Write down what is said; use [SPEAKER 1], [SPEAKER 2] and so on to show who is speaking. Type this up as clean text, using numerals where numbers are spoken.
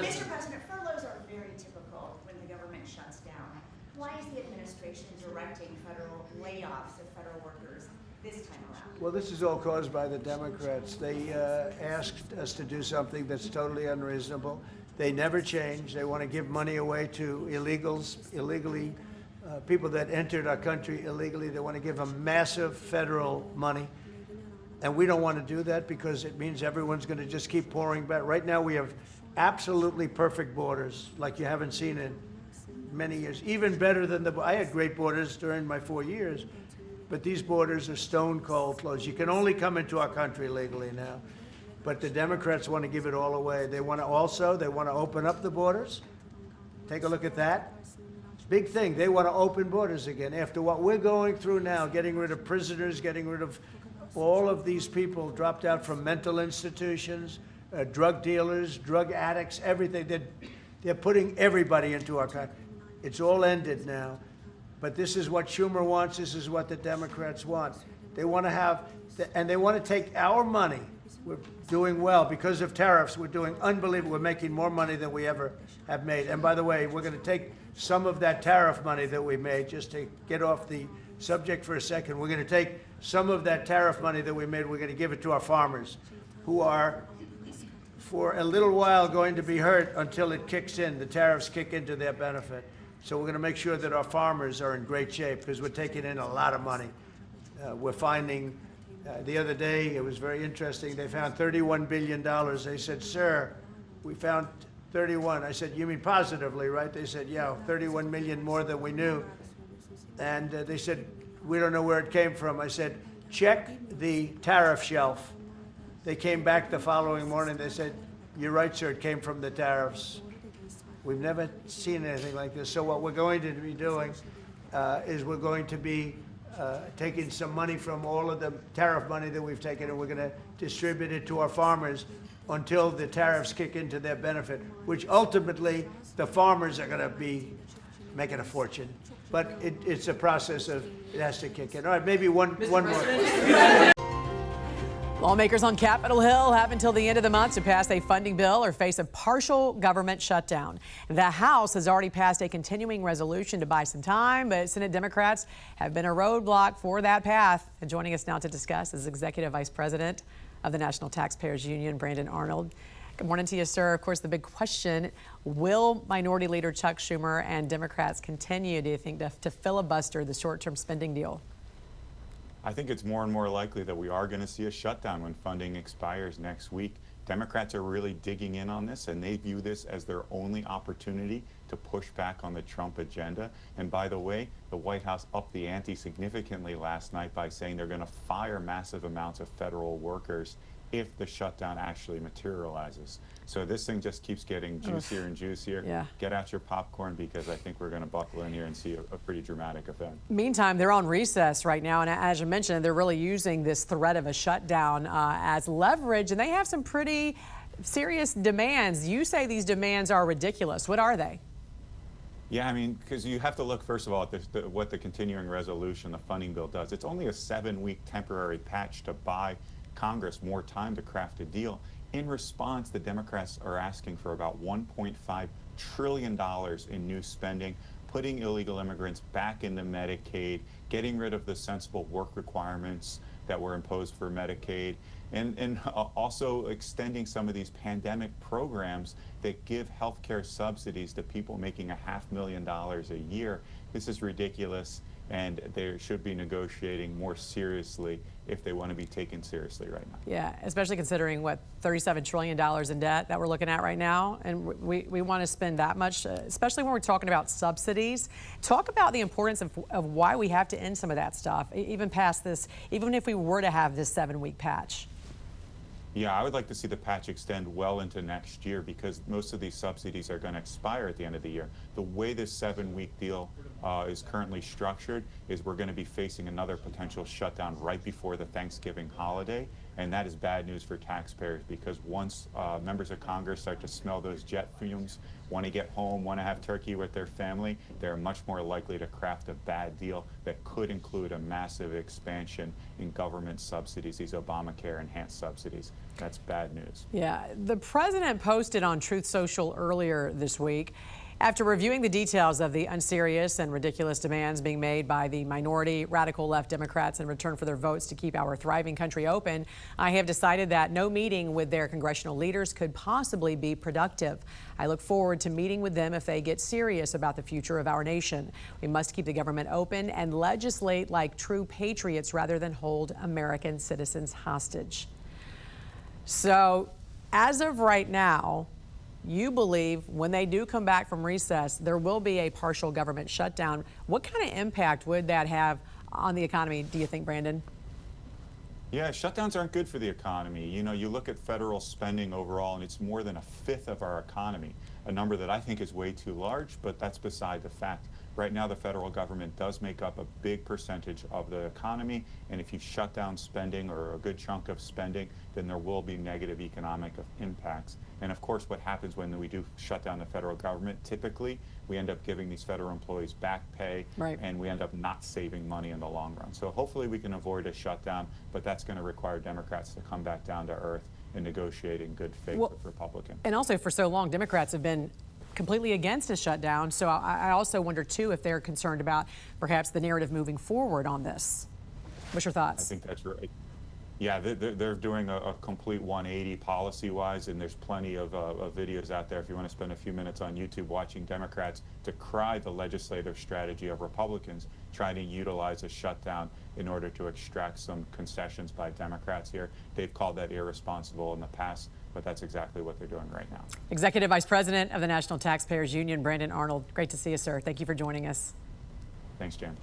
[SPEAKER 1] Mr. President, furloughs are very typical when the government shuts down. Why is the administration directing federal layoffs of federal workers this time around?
[SPEAKER 2] Well, this is all caused by the Democrats. They asked us to do something that's totally unreasonable. They never change. They want to give money away to illegally, people that entered our country illegally. They want to give them massive federal money. And we don't want to do that because it means everyone's going to just keep pouring back. Right now we have absolutely perfect borders like you haven't seen in many years. Even better than I had great borders during my 4 years, but these borders are stone cold closed. You can only come into our country legally now. But the Democrats want to give it all away. They want to open up the borders. Take a look at that. Big thing. They want to open borders again. After what we're going through now, getting rid of prisoners, getting rid of all of these people dropped out from mental institutions, drug dealers, drug addicts, everything. They're putting everybody into our country. It's all ended now. But this is what Schumer wants. This is what the Democrats want. They want to have, and they want to take our money. We're doing well because of tariffs. We're doing unbelievable. We're making more money than we ever have made. And by the way, we're going to take some of that tariff money that we made, just to get off the subject for a second. We're going to take some of that tariff money that we made. We're going to give it to our farmers, who are, for a little while, going to be hurt until it kicks in. The tariffs kick into their benefit. So we're going to make sure that our farmers are in great shape because we're taking in a lot of money. We're finding, the other day, it was very interesting, they found $31 billion. They said, sir, we found 31. I said, you mean positively, right? They said, yeah, 31 million more than we knew. And they said, we don't know where it came from. I said, check the tariff shelf. They came back the following morning. They said, you're right, sir, it came from the tariffs. We've never seen anything like this. So what we're going to be doing is we're going to be taking some money from all of the tariff money that we've taken, and we're going to distribute it to our farmers until the tariffs kick into their benefit, which ultimately the farmers are going to be making a fortune. But it's a process of, it has to kick in. All right, maybe one more.
[SPEAKER 3] Lawmakers on Capitol Hill have until the end of the month to pass a funding bill or face a partial government shutdown. The House has already passed a continuing resolution to buy some time, but Senate Democrats have been a roadblock for that path. And joining us now to discuss is Executive Vice President of the National Taxpayers Union, Arnold. Good morning to you, sir. Of course, the big question, will Minority Leader Chuck Schumer and Democrats continue, do you think, to filibuster the short-term spending deal?
[SPEAKER 4] I think it's more and more likely that we are going to see a shutdown when funding expires next week. Democrats are really digging in on this, and they view this as their only opportunity to push back on the Trump agenda. And by the way, the White House upped the ante significantly last night by saying they're going to fire massive amounts of federal workers if the shutdown actually materializes. So this thing just keeps getting juicier and juicier.
[SPEAKER 3] Yeah.
[SPEAKER 4] Get out your popcorn, because I think we're going to buckle in here and see a pretty dramatic event.
[SPEAKER 3] Meantime, they're on recess right now, and as you mentioned, they're really using this threat of a shutdown as leverage, and they have some pretty serious demands. You say these demands are ridiculous. What are they?
[SPEAKER 4] Yeah, I mean, because you have to look, first of all, at what the continuing resolution, the funding bill, does. It's only a 7-week temporary patch to buy Congress more time to craft a deal. In response, the Democrats are asking for about $1.5 trillion in new spending, putting illegal immigrants back into Medicaid, getting rid of the sensible work requirements that were imposed for Medicaid, and also extending some of these pandemic programs that give health care subsidies to people making $500,000 a year. This is ridiculous, and they should be negotiating more seriously if they want to be taken seriously right now.
[SPEAKER 3] Yeah, especially considering, what, $37 trillion in debt that we're looking at right now, and we want to spend that much, especially when we're talking about subsidies. Talk about the importance of why we have to end some of that stuff, even past this, even if we were to have this 7-week patch.
[SPEAKER 4] Yeah, I would like to see the patch extend well into next year, because most of these subsidies are going to expire at the end of the year. The way this 7-week deal is currently structured is we're going to be facing another potential shutdown right before the Thanksgiving holiday, And that is bad news for taxpayers, because once members of Congress start to smell those jet fumes, want to get home, want to have turkey with their family, they're much more likely to craft a bad deal that could include a massive expansion in government subsidies, these Obamacare enhanced subsidies. That's bad news.
[SPEAKER 3] Yeah, the president posted on Truth Social earlier this week, after reviewing the details of the unserious and ridiculous demands being made by the minority radical left Democrats in return for their votes to keep our thriving country open, I have decided that no meeting with their congressional leaders could possibly be productive. I look forward to meeting with them if they get serious about the future of our nation. We must keep the government open and legislate like true patriots rather than hold American citizens hostage. So, as of right now, you believe when they do come back from recess, there will be a partial government shutdown. What kind of impact would that have on the economy, do you think, Brandon?
[SPEAKER 4] Yeah, shutdowns aren't good for the economy. You know, you look at federal spending overall, and it's more than a fifth of our economy, a number that I think is way too large, but that's beside the fact. Right now, the federal government does make up a big percentage of the economy, and if you shut down spending, or a good chunk of spending, then there will be negative economic impacts. And of course, what happens when we do shut down the federal government, typically we end up giving these federal employees back pay,
[SPEAKER 3] right,
[SPEAKER 4] and we end up not saving money in the long run. So hopefully we can avoid a shutdown, but that's going to require Democrats to come back down to earth and negotiate in good faith with Republicans.
[SPEAKER 3] And also, for so long, Democrats have been completely against a shutdown. So I also wonder, too, if they're concerned about perhaps the narrative moving forward on this. What's your thoughts?
[SPEAKER 4] I think that's right. Yeah, they're doing a complete 180 policy-wise, and there's plenty of videos out there if you want to spend a few minutes on YouTube watching Democrats decry the legislative strategy of Republicans trying to utilize a shutdown in order to extract some concessions by Democrats here. They've called that irresponsible in the past, but that's exactly what they're doing right now.
[SPEAKER 3] Executive Vice President of the National Taxpayers Union, Brandon Arnold. Great to see you, sir. Thank you for joining us.
[SPEAKER 4] Thanks, Jan.